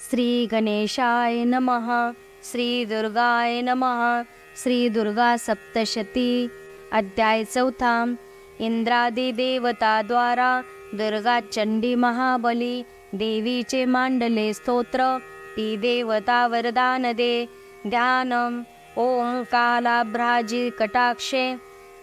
श्री गणेशाय नमः। श्री दुर्गाय नमः। श्री दुर्गा सप्तशती। अध्याय 4। इंद्रादी देवताद्वारा दुर्गा चंडी महाबली देवीचे मांडले स्तोत्र। ती देवता वरदान दे। ध्यानम ओम कालाभ्राजी कटाक्षे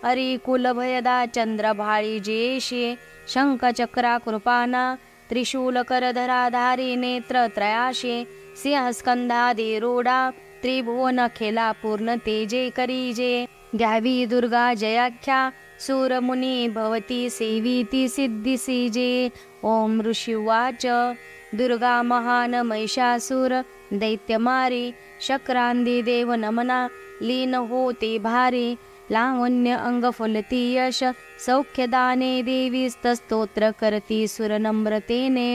हरिकुलभयदा चंद्रभाळी जेशी शंखचक्रा कृपाना त्रिशूलकरधराधारी नेत्रत्रयाशी सिंहस्कंधादिरूढा त्रिभुवन खेला पूर्ण तेजे करीजे। घ्यावी दुर्गा जयाख्या सूरमुनी भवती सेविती सिद्धिसीजे। ओम ऋषिवाच दुर्गा महान महिषासूर दैत्यमारी शक्रांदी देव नमना लीन होते भारी। लावण्य अंगफुलती यश सौख्यदाने देवीस्तस्तोत्र करती सुरनम्रतेने।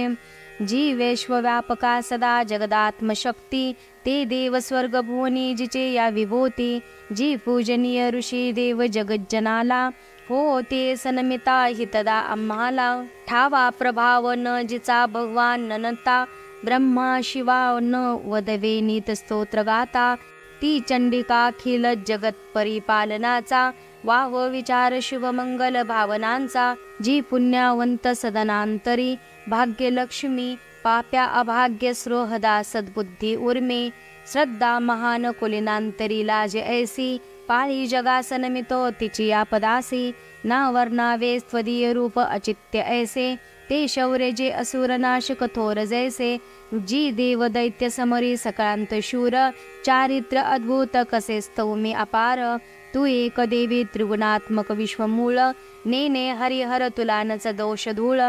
जीवेश्वव्यापका सदा जगदात्मशक्ती ते देव स्वर्ग भुवनी जिचे या विभूती। जी पूजनीय ऋषी देव जगज्जनाला होते सनमिता हितदा आम्हाला। ठावा प्रभाव न जिचा भगवान ननता ब्रह्मा शिवा न वदवे नीत स्तोत्र गाता। ती चंडिका अखिल जगत परिपालनाचा वाह विचार शुभमंगल भावनांचा। जी पुण्यवंत सदनांतरी भाग्यलक्ष्मी पाप्या अभाग्य स्रोहदा सद्बुद्धी उर्मे। श्रद्धा महान कुलिनांतरी लाज ऐसी पाळी जगासनमितो तिची आपदासी। नावर्णावे स्वदीय रूप अचित्य ऐसे ते शौर्य जे असुरनाश कठोर जैसे। जी देव दैत्य समरी सकळांत शूर चारित्र अद्भुत कसे स्तौमी अपार। तू एक देवी त्रिगुणात्मक विश्वमूळ नेने हरिहर तुला नच दोष धूळ।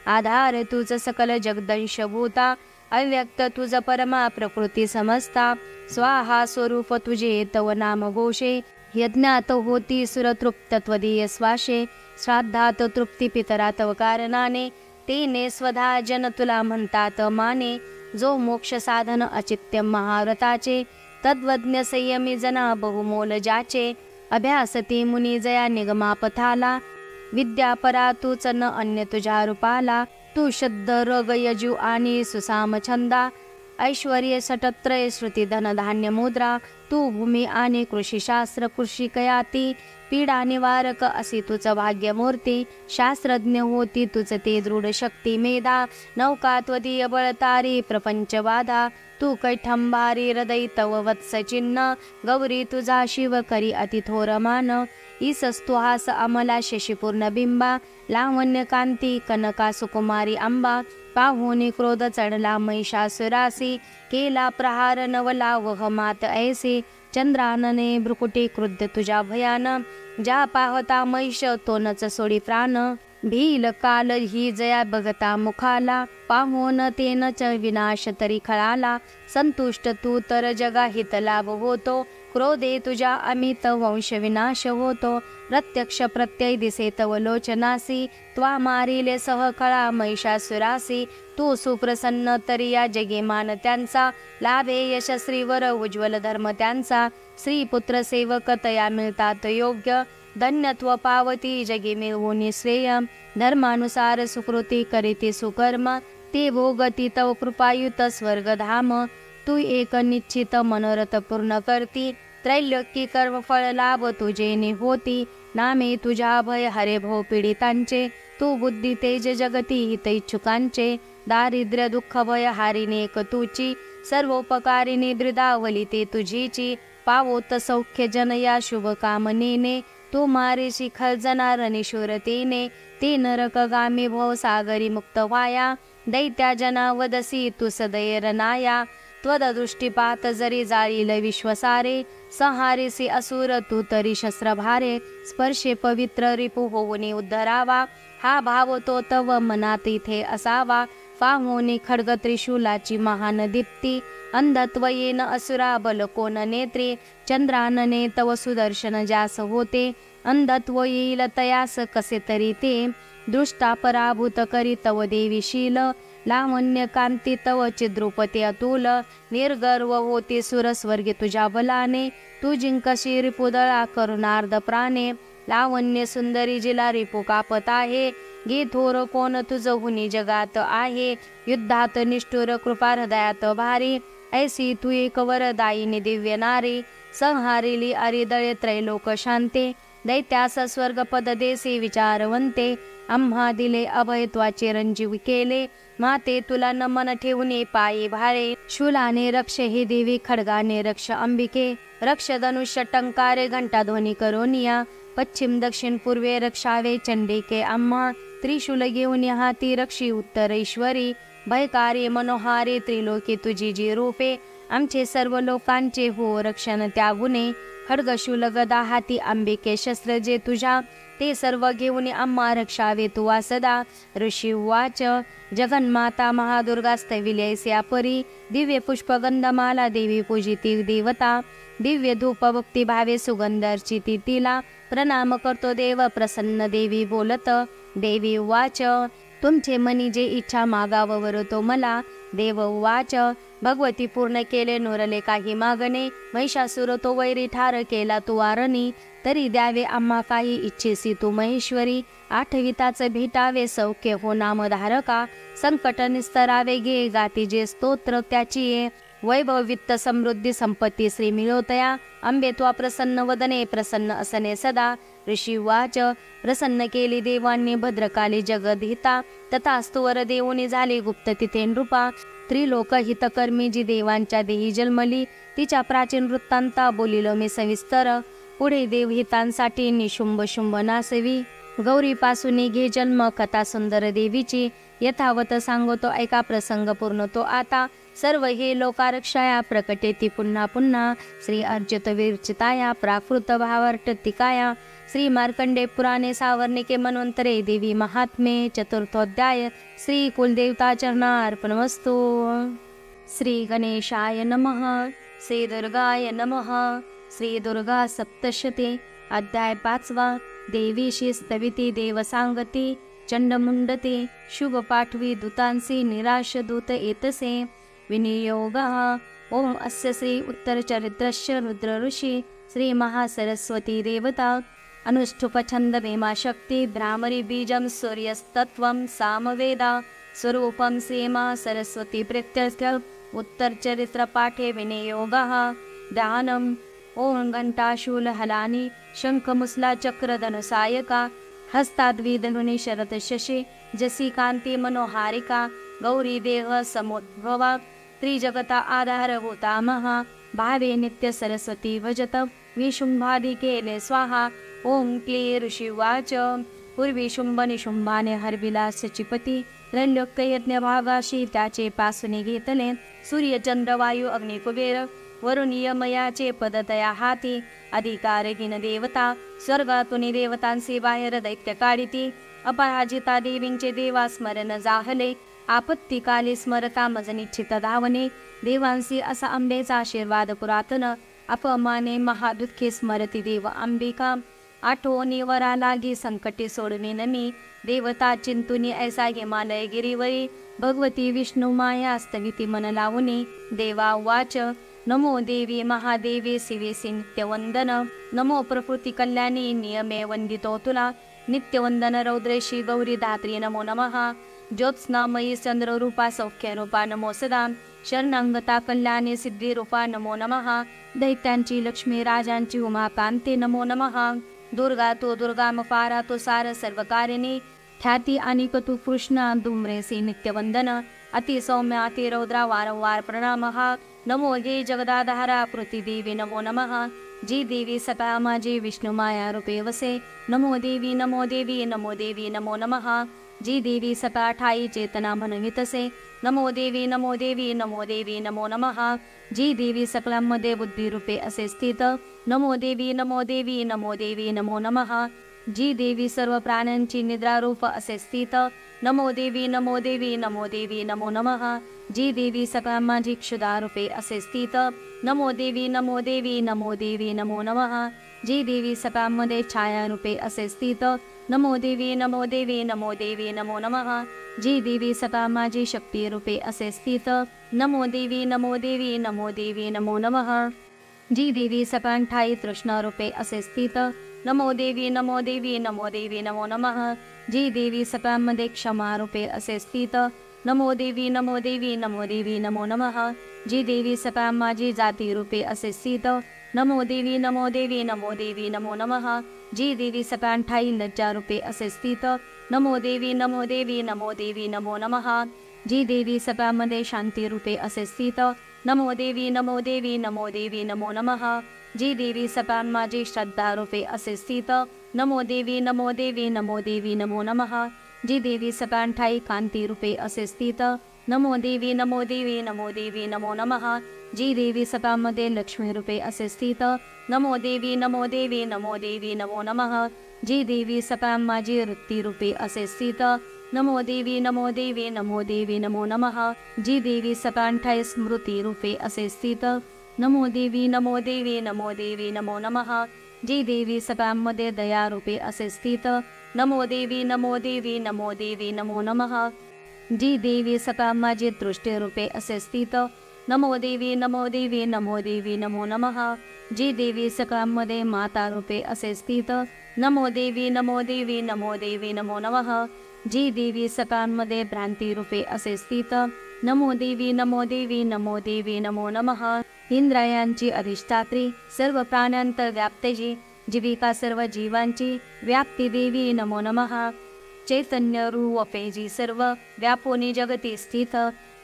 आधार तुझ सकल जगदंशभूता अव्यक्त तुझ परमा प्रकृती समस्ता। स्वाहा स्वरूप तुझे तव नाम घोषे यज्ञात होती सुरतृप्त त्वदीय स्वाशे। श्राद्धात तृप्ती पितरा तव कारणाने तेने स्वधा जन तुला म्हणतात माने। जो मोक्ष साधन अचित्य महाव्रताचे तद्वज्ञ संयमी जना बहुमोल जाचे। अभ्यासती मुनी जया निगमा पथाला विद्या परा तूच न अन्य तुझ्या रूपाला। तू शुद्ध रग यजू आणि सुसाम छंदा ऐश्वर्य सटत्रय श्रुती धन धान्य मुद्रा। तू भूमी आणि कृषीशास्त्र कृषी कयाती पीडा निवारक असी तुझ भाग्यमूर्ती। शास्त्रज्ञ होती तुझ ते दृढ शक्ती मेधा नौका त्वदीय बळतारी प्रपंचवादा। तू कैठंबारी हृदय तव वत्स चिन्ह गौरी तुझा शिव करी अतिथोर मान। ईसस्तु हास अमला शशीपूर्ण बिंबा लावण्य कांती कनका सुकुमारी अंबा। पाहुनी क्रोध चढला महिषासुरासी केला प्रहार नवला वह मात ऐसी। चंद्रानने भ्रुकुटी क्रुद्ध तुझ्या भयान ज्या पाहता महिष तो नच सोडी प्राण। भील काल ही जया बघता मुखाला पाहून तेनच विनाश तरी खळाला। संतुष्ट तू तर जगा हित लाभ होतो क्रोधे तुझ्या अमित वंश विनाश होतो। प्रत्यक्ष प्रत्यय दिसे तव लोचनासी त्वा मारिले सहकळा महिषासुरासी। तू सुप्रसन्न तरी या जगी मान त्यांचा लाभे यश श्रीवर उज्ज्वल धर्म त्यांचा। श्रीपुत्र सेवक तया मिळतात योग्य धन्यत्व पावती जगी मिळवून श्रेय। धर्मानुसार सुकृती करीती सुकर्म ते भोगती तव कृपायुत स्वर्गधाम। तू एक निश्चित मनोरथ पूर्ण करती त्रैलोक्य कर्म फळ लाभ तुझे होती। नामे तुझ्या भय हरे भव पीडितांचे तू बुद्धी तेज जगती हित इच्छुकांचे। दारिद्र्य दुःख भय हारिणे एक तुची सर्वोपकारिणी ब्रिदावली ते तुझीची। पावोत सौख्य जन या शुभ कामनेने तू मारेशी खर्जनार निशूरतेने। ते नरकगामी भव सागरी मुक्त व्हाया दैत्या जना वदसी तू सदैर नाया। त्वददृष्टिपात जरी जाळील विश्वसारे संहारिसी असुर तू तरी शस्त्रभारे। स्पर्शे पवित्र रिपु होऊनी उद्धरावा हा भाव तो तव मनात इथे असावा। पाहुनी खड्ग त्रिशूलाची महान दीप्ती अंधत्व येन असुरा बल कोण नेत्री। चंद्रानने तव सुदर्शन जास होते अंधत्व येईल तयास कसे तरी ते। दृष्टा पराभूत करी तव देवीशील लावण्य कांती तव चिद्रुपती अतुल। निर्गर्व होती सुरस्वर्गी तुझ्या बलाने तू जिंकशी रिपुदळा करुणार्ध प्राणे। लावण्य सुंदरी जिला रिपू कापत आहे गे थोर कोण तुझ हुनी जगात आहे, युद्धात निष्ठुर कृपा हृदयात भारी, ऐसी तू एक वरदायिनी दिव्य नारी, संहारिली अरिदळे त्रैलोक शांते, दैत्यास स्वर्ग पद देसी विचारवंते, आम्हा दिले अभय त्वाचे रंजीव केले, माते तुला नमन ठेवून पायी भाळे, शूलाने रक्ष हे देवी खड्गाने रक्ष अंबिके, रक्ष धनुष्य टंकारे घंटा ध्वनी करोनिया, पश्चिम दक्षिण पूर्वे रक्षावे चंडिके आम्हा, त्रिशूल घेऊन हाती रक्षी उत्तरेश्वरी, भयकारी मनोहारी त्रिलोकी तुझी जी रूपे, आमचे सर्व लोकांचे हो रक्षण त्या गुणे, खड्गशूल गदा हाती अंबिके शस्त्र जे तुझ्या, ते सर्व घेऊन आम्हा रक्षावे तुवा सदा. ऋषी उवाच जगन्माता महादुर्गा स्तविलयस्या परी, दिव्य पुष्पगंधमाला देवी पूजिती देवता, दिव्य धूप भक्ती भावे सुगंध अर्चिती तिला, प्रणाम करतो देव प्रसन्न देवी बोलत. देवी उवाच तुमचे मनी जे इच्छा मागावर तो मला, देव उवाच भगवती पूर्ण केले नुरले काही मागणे, महिषासुर तो वैरी ठार केला तू वारणी, तरी द्यावे आम्हा काही इच्छेसी तू महेश्वरी, आठविताच भेटावे सौख्य हो नामधारका, संकट निस्तरावे गे गाती जे स्तोत्र त्याची, वैभव वित्त समृद्धी संपत्ती श्री मिळवतया, अंबे त्वा प्रसन्न वदने प्रसन्न असने सदा. ऋषी वाच प्रसन्न केली देवांनी भद्रकाली जगदहिता, तथास्तु वर देऊनी झाली गुप्त तिथे नृपा, त्रिलोक हितकर्मी जी देवांच्या देही जन्मली, तिच्या प्राचीन वृत्तांता बोलिलो मी सविस्तर, पुढे देवहितांसाठी निशुंभ शुंभ नासवी, गौरीपासून घे जन्म कथा सुंदर देवीची, यथावत सांगतो ऐका प्रसंग पूर्ण तो आता, सर्व हे लोकारक्षाया प्रकटेती पुन्हा पुन्हा, श्री अर्जित विरचिताया प्राकृत भावार्थिकाया, श्री मार्कंडे पुराणे सावर्णिके मनवंतरे देवी महात्मे चतुर्थोध्याय, श्री कुलदेवता चरणार्पणमस्तु. श्री गणेशाय नमः. श्री दुर्गाय नमः. श्री दुर्गा सप्तशती. अध्याय 5. देवीशी स्तविती देव सांगती, चंडमुंडते शुभ पाठवी दूतांसी, निराश दूत येतसे विनियोगः. ओम अस्य श्री उत्तर चरित्रस्य रुद्र ऋषी श्री महासरस्वती देवता, अनुष्ठुप छंद वेमा शक्ती, भ्रामरी बीजम सूर्यस्तत्वं सामवेदा, स्वरूपम श्रीमा सरस्वती प्रत्यर्थ. उत्तर चरित्र पाठे विनियोगः. ध्यानम. ओम घंटाशूल हलानी, शंख मुसला चक्र धनुसायका, हस्ताद्विधनुनी शरद शशी, जसी कांती मनोहारिका, गौरी देह समुद्भवा, त्रिजगता आधारभूता महा, भावे नित्य सरस्वती भजत, विशुंभादि केले स्वाहा. ओम क्ली ऋषिवाच पूर्वी शुंभ निशुंभाने हरविला सचिपती, त्रैलोक्य यज्ञ भागाशी त्याचे पासून घेतले, सूर्य चंद्र वायू अग्नि कुबेर, वरुण यमयाचे पदतया हाती, अधिकारहीन देवता, स्वर्गातून देवतांचे बाहेर दैत्य काढिती, अपराजिता देवींचे देवा स्मरण जाहले, आपत्तिकाली स्मरता मज निश्चित धावणे, देवांसी असा अंबेचा आशीर्वाद पुरातन, अपमाने महादुःखी स्मरती देव अंबिका, आठवणी वरा लागी संकटे सोडणे नमी, देवता चिंतुनी ऐसा हिमालय गिरीवरी, भगवती विष्णू माया स्तविती मन लावणे. देवा वाच नमो देवी महादेवी शिवेसी नित्यवंदन, नमो प्रकृती कल्याणी नियमे वंदितो तुला, नित्यवंदन रौद्रेशी गौरी धात्री नमो नमः. ज्योत्स्नामयी चंद्ररूपा सौख्यरूपा नमो सदा, शरणांगता कल्याणी सिद्धिरूपा नमो नमः. दैत्यांची लक्ष्मी राजांची उमाकांते नमो नमः. दुर्गा तो दुर्गामपारा तो सार सर्वकारिणी, ख्याती आणि तू कृष्णा धूम्रेसी नित्यवंदन, अति सौम्य अति रौद्रा वारंवार प्रणामः. नमो हे जगदाधारा पृथ्वीदेवी नमो नमः. जी देवी सका माझी विष्णू माया रूपे वसे, नमो देवी नमो देवी नमो देवी नमो नमः. जी देवी सका ठाई चेतना म्हणवितसे, नमो देवी नमो देवी नमो देवी नमो नमः. जी देवी सकलांमध्ये बुद्धी रूपे असे स्थित, नमो देवी नमो देवी नमो देवी नमो नमः. जी देवी सर्व प्राण्यांची निद्रारूप असे स्थित, नमो देवी नमो देवी नमो देवी नमो नमः. जी देवी सकला माझी क्षुधा रूपे असे स्थित, नमो देवी नमो देवी नमो देवी नमो नमः. जी देवी सकामध्ये छाया रूपे असे स्थित, नमो देवी नमो देवी नमो देवी नमो नमः. जी देवी सका माझी शक्ती रूपे असे स्थित, नमो देवी नमो देवी नमो देवी नमो नमः. जी देवी सकांठाई तृष्णा रूपे असे स्थित, नमो देवी नमो देवी नमो देवी नमो नमः जी देवी सकळांमध्ये क्षमा रूपे असे स्थित नमो देवी नमो देवी नमो देवी नमो नमः जी देवी सकळां माझी जाती रूपे असे स्थित नमो देवी नमो देवी नमो देवी नमो नमः जी देवी सकळां ठाई लज्जा रूपे असे स्थित नमो देवी नमो देवी नमो देवी नमो नमः जी देवी सकळांमध्ये शांती रूपे असे स्थित नमो देवी नमो देवी नमो देवी नमो नमः जी देवी सकळां माझी श्रद्धा रूपे असे स्थित नमो देवी नमो देवी नमो देवी नमो नमः जी देवी सकळां ठाई कांती रूपे असे स्थित नमो देवी नमो देवी नमो देवी नमो नमः जी देवी सकळांमध्ये लक्ष्मी रूपे असे स्थित नमो देवी नमो देवी नमो देवी नमो नमः जी देवी सकळां माझी वृत्ती रूपे असे स्थित नमो देवी नमो देवी नमो देवी नमो नमः जी देवी सकळां ठाई स्मृती रूपे असे स्थित नमो देवी नमो देवी नमो देवी नमो नमः जी देवी सकळांमध्ये दया रूपे असे स्थित नमो देवी नमो देवी नमो देवी नमो नमः जी देवी सकळां माझी दृष्टी रूपे असे स्थित नमो देवी नमो देवी नमो देवी नमो नमः जी देवी सकळांमध्ये माता रूपे असे स्थित नमो देवी नमो देवी नमो देवी नमो नमः जी देवी सकळांमध्ये भ्रांती रूपे असे स्थित नमो देवी नमो देवी नमो देवी नमो नमः इंद्रियांची अधिष्ठात्री सर्व प्राण्यांत व्याप्ते जी जीविका सर्व जीवांची व्याप्ती देवी नमो नमः चैतन्य रूपे जी सर्व व्यापोनी जगती स्थित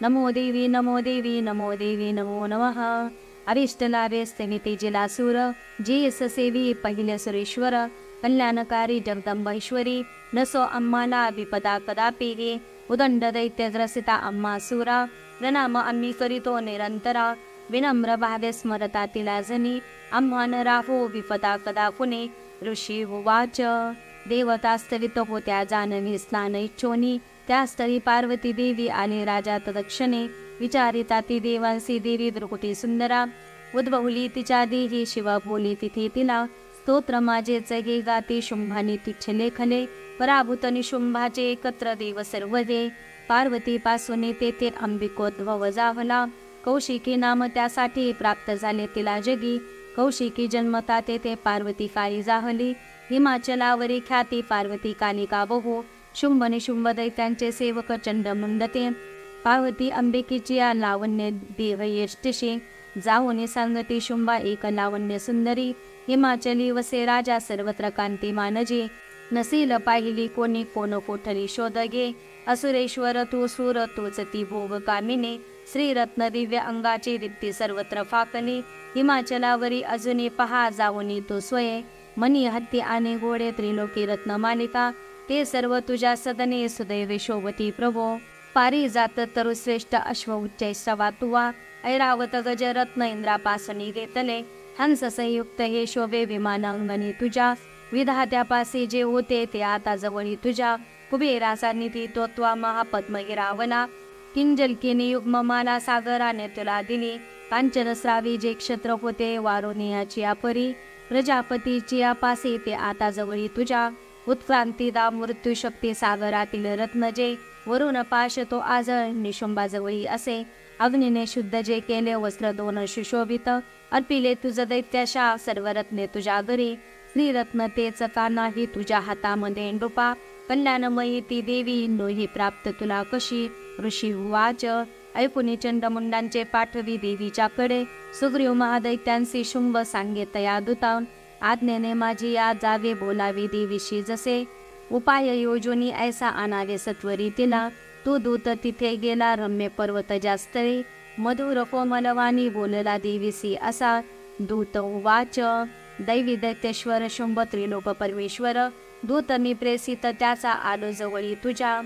नमो देवी नमो देवी नमो देवी नमो नमः अरिष्ट लाभे स्थिती जिला सूर जी सेवी पहिले सुरेश्वर कल्याणकारी जगदंबैश्वरी नसो आम्हाला विपदा कदापि उदंड दैत्यग्रसिता आम्हा सुरा प्रणाम आम्ही करीतो निरंतरा विनम्र भावे स्मरता तिला जनी आम्हा न राहो विपदा कदा कुणे ऋषी उवाच देवतास्तवित होत्या जानवी स्नान इच्छोनी त्या स्थळी पार्वती देवी आली राजा तदक्षणे विचारिता ती देवांसी देवी द्रुकुटी सुंदरा उद्भवली तिच्या देही शिव बोली तिथे तिला स्तोत्र माझे चगे गाती शुंभानी तुच्छ लेखले पराभूत निशुंभाचे एकत्र देव सर्व दे पार्वती पासून तेथे अंबिकोद्भव जाहला कौशिकी नाम त्यासाठी प्राप्त झाले तिला जगी कौशिकी जन्मता तेथे पार्वती काळी जाहली हिमाचलावरी ख्याती पार्वती कालिका बहु शुंभ निशुंभ दैत्यांचे सेवक चंड मुंडते पार्वती अंबिकेची या लावण्य देह यष्टिशी जाऊन सांगती शुंभा एक लावण्य सुंदरी हिमाचली वसे राजा सर्वत्र कांती मानजी नसील पाहिली कोणी कोण कोठली शोध घे असुरेश्वर तू सूर तूच ती भोग कामिने श्रीरत्न दिव्य अंगाची दीप्ती सर्वत्र फाकली हिमाचलावरी अजूनी पहा जाऊनी तू स्वये मनी हत्ती आणि घोडे त्रिलोकी रत्न मालिका ते सर्व तुझ्या सदने सुदैवे शोभती प्रभो पारिजात तरुश्रेष्ठ अश्व उच्चैस्तवा तुवा ऐरावत गज रत्न इंद्रापासनी घेतले हंस संयुक्त हे शोभे विमान अंगणी तुझ्या विधात्यापासी जे होते ते आता जवळी तुझ्या कुबेराचा निधी तोत्वा महापद्मगिरावला किंजलकीने युग्ममाला सागराने तुला दिली कांचनस्रावी जे क्षत्र होते वारुणियाची आपरी प्रजापतीची आपासी ते आता जवळी तुझ्या उत्क्रांतीदा मृत्यू शक्ती सागरातील रत्न जे वरुण पाश तो आज निशुंबाजवळी असे अग्नीने शुद्ध जे केले वस्त्र दोन सुशोभित अर्पिले तुझ दैत्याशा सर्व रत्ने तुझ्या घरी श्रीरत्न तेच का नाही तुझ्या हातामध्ये नृपा कल्याणमयी ती देवी नोही प्राप्त तुला कशी ऋषी उवाच ऐकुनी चंडमुंडांचे पाठवी देवीच्याकडे सुग्रीव महादैत्यांशी शुंभ सांगे तया दूता आज्ञेने माझी या जावे बोलावी देवीशी जसे उपाय योजनी ऐसा आणावे सत्वरी तिला तू दूत तिथे गेला रम्य पर्वत जास्तळे मधुर कोमलवाणी बोलला देवीसी असा दूत उवाच दैवी दैत्येश्वर शुंभ त्रिलोक परमेश्वर दूत मी प्रेसित त्याचा आलो जवळी तुझ्या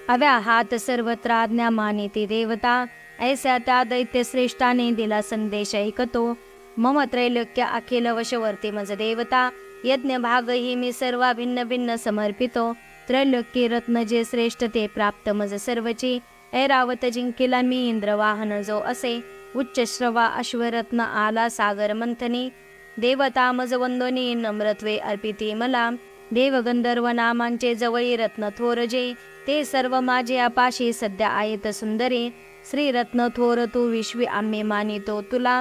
हव्या हात सर्वत्र आज्ञा मानिती देवता ऐसा त्या दैत्य श्रेष्ठाने दिला संदेश ऐकतो मम त्रैलोक्य अखिल वशवर्ती मज देवता यज्ञ भागही मी सर्व भिन्न भिन्न समर्पितो त्रैलोक्य रत्न जे श्रेष्ठ ते प्राप्त मज सर्वची ऐरावत जिंकिला मी इंद्रवाहन जो असे उच्च श्रवा अश्वरत्न आला सागर मंथनी देवता मज वंदनी नम्रत्वे अर्पिती मला देवगंधर्व नामांचे जवळी रत्न थोर जे ते सर्व माझे आपाशी सध्या आहेत सुंदरी श्रीरत्न थोर तू विश्वी आम्ही मानितो तुला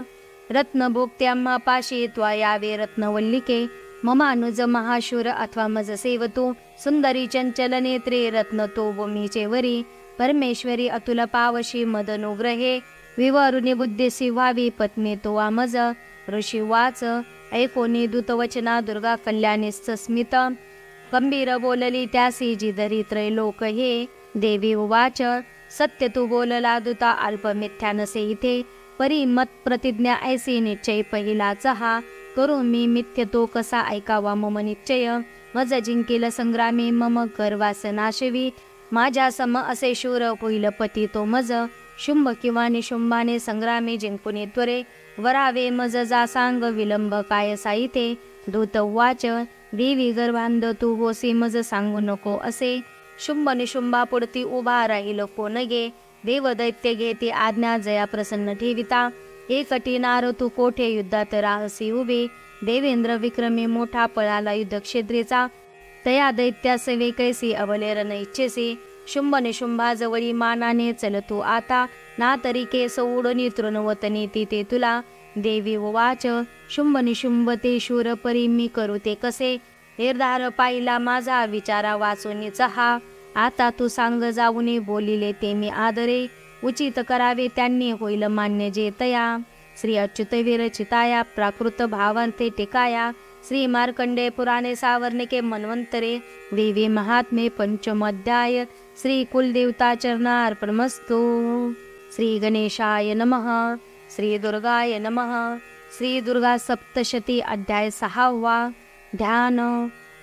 रत्न भोगते आम्हा पाशी त्वा यावे रत्नवल्लिके मम अनुज महाशूर अथवा मज सेवतो सुंदरी चंचल नेत्रे रत्न तो भूमीचे वरी परमेश्वरी अतुल पावशी मदनुग्रहे विवरुनी बुद्धीसी व्हावी पत्नी तो मज ऋषी वाच ऐकोनी दूतवचना दुर्गा कल्याणीच स्मित गंभीर बोलली त्यासी जिदरी त्रैलोक हे देवी उवाच सत्य तू बोलला दूता अल्प मिथ्या नसे इथे परी मत प्रतिज्ञा ऐसी निश्चय पहिलाच हा करू मी मिथ्य तो कसा ऐकावा मम निश्चय मज जिंकेल संग्रामी मम करवास नाशवी माझ्या सम असे शूर होईल पती तो मज शुंभ किंवा निशुंभाने संग्रामी जिंकुनी त्वरे वरावे मज जा सांग विलंब काय साईते दूत वाच देवी गर्भांध तू होसी मज सांगू नको असे शुंभ निशुंभा पुढती उभा राहील कोण गे देव दैत्य घेते आज्ञा जया प्रसन्न ठेविता एकटी नार तू कोठे युद्धात राहसी उभे देवेंद्र विक्रमी मोठा पळाला युद्धक्षेत्रीचा तया दैत्यास वेकैसी अवलेरन इच्छेसी शुंभ निशुंभाजवळी मानाने चल तू आता ना तरी केस उडणी तृणवतनी तिथे तुला देवी वाच शुंभ निशुंभ ते शूर परी मी करू ते कसे निर्धार पाहिला माझा विचारा वाचूनीच हा आता तू सांग जाऊनी बोलिले ते मी आदरे उचित करावे त्यांनी होईल मान्य जे तया श्री अच्युत विरचिताया प्राकृत भावांते टिकाया श्री मार्कंडे पुराणे सावर्णिके मन्वंतरे देवी महात्मे पंचमोध्याय श्री कुलदेवता चरणार्पणमस्तु श्री गणेशाय नमः श्री दुर्गाय नमः श्री दुर्गा सप्तशती अध्याय 6 ध्यान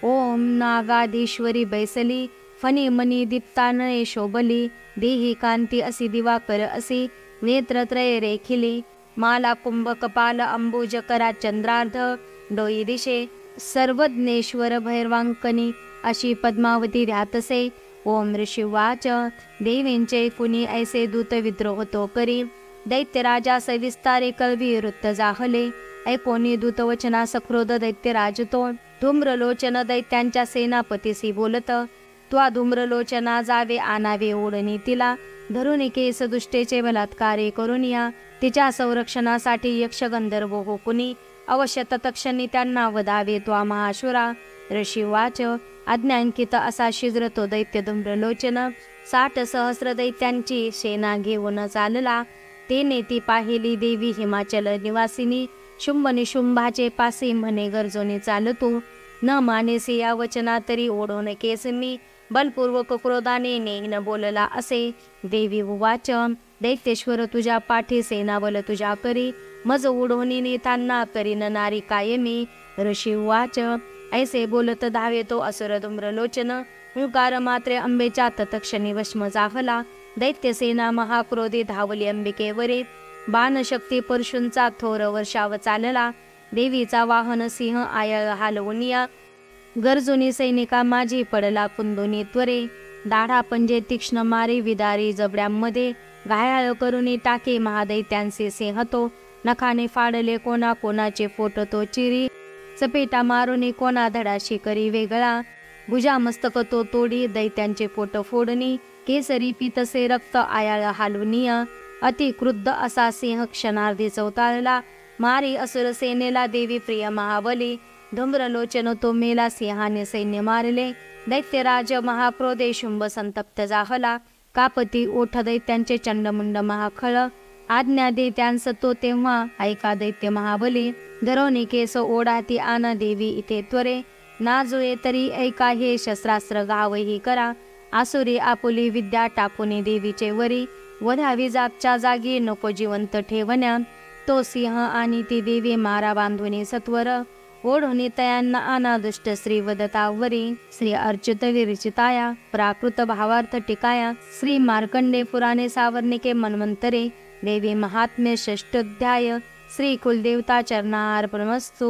ओम नागाधीश्वरी बैसली फणी मनी दीप्तानये शोभली देही कांती असी दिवाकर असी नेत्रत्रय रेखिली माला कुंभ कपाल अंबुज करा चंद्रार्ध डोई दिशे सर्वज्ञेश्वर भैरवांकनी अशी पद्मावती ध्यातसे ओम ऋषी वाच देवींचे कुणी ऐसे दूत विद्रोह तो करी दैत्य राजा सविस्तारे कळवी वृत्त जाहले ऐकोनी दूतवचना सक्रोध दैत्य राजतो धूम्रलोचन दैत्यांच्या सेनापतीसी बोलत त्वा धूम्रलोचना जावे आनावे ओढणी तिला धरून केस दुष्टेचे बलात्कारे करून या तिच्या संरक्षणासाठी यक्ष गंधर्व हो कुणी अवश्य तत्क्षणी त्यांना वधावे त्वा महाशुरा ऋषी वाच अज्ञांकित असा शीघ्र तो दैत्य धूम्रलोचन 60 सहस्र दैत्यांची सेना घेऊन चालला तेने ती पाहिली देवी हिमाचल निवासिनी शुंभ निशुंभाचे पासे म्हणे गरजोनी चालतो न मानेसे या वचना तरी ओढवून केस मी बलपूर्वक क्रोधाने नेईन बोलला असे देवी उवाच दैत्येश्वर तुझ्या पाठी सेनाबल तुझ्या करी मज उडवणी नेतांना करीन नारी कायमी ऋषी उवाच ऐसे बोलत धावे तो असुर धूम्रलोचन हुंकार मात्रे अंबेच्या तत्क्षणी वश्म जाहला दैत्यसेना महाक्रोधी धावली अंबिकेवरे बाणशक्ती परशूंचा थोर वर्षाव चालला देवीचा वाहन सिंह आयल हालवूनिया गरजुनी सैनिका माझी पडला कुंदोनी त्वरे दाढा पंजे तीक्ष्ण मारी विदारी जबड्यांमध्ये घायाळ करुनी टाके महादैत्यांचे सिंह तो नखाने फाडले कोणा कोणाचे फोट तो चिरी चपेटा मारुनी कोणा धडाशी करी वेगळा भुजा मस्तक तो तोडी दैत्यांचे पोट फोडणी केसरी पितसे रक्त आयाळ हालवनिया अति क्रुद्ध असा सिंह क्षणार्धी चौताळला मारी असुर सेनेला देवी प्रिय महाबली धूम्रलोचन तो मेला सिंहाने सैन्य मारले दैत्यराज महाक्रोधे शुंभ संतप्त जाहला कापती ओठ दैत्यांचे चंडमुंड महाखळ आज्ञा दे त्यांस तो तेव्हा ऐका दैत्य महाबली धरोनी केस ओढाती आना देवी इथे त्वरे नाजुळे तरी ऐका हे शस्त्रास्त्र गावही करा आसुरी आपुली विद्या टाकुनी देवीचे वरी वधावी जागच्या जागी नको जिवंत ठेवण्या तो सिंह आणि ती देवी मारा बांधुनी सत्वर ओढुनी तयांना आना दुष्ट श्री वदतावरी श्री अच्युत विरचिताया प्राकृत भावार्थ टिकाया श्री मार्कंडे पुराणे सावर्णिके मन्वंतरे देवी महात्म्य षष्ठोध्याय श्री कुलदेवता चरणार्पणमस्तु।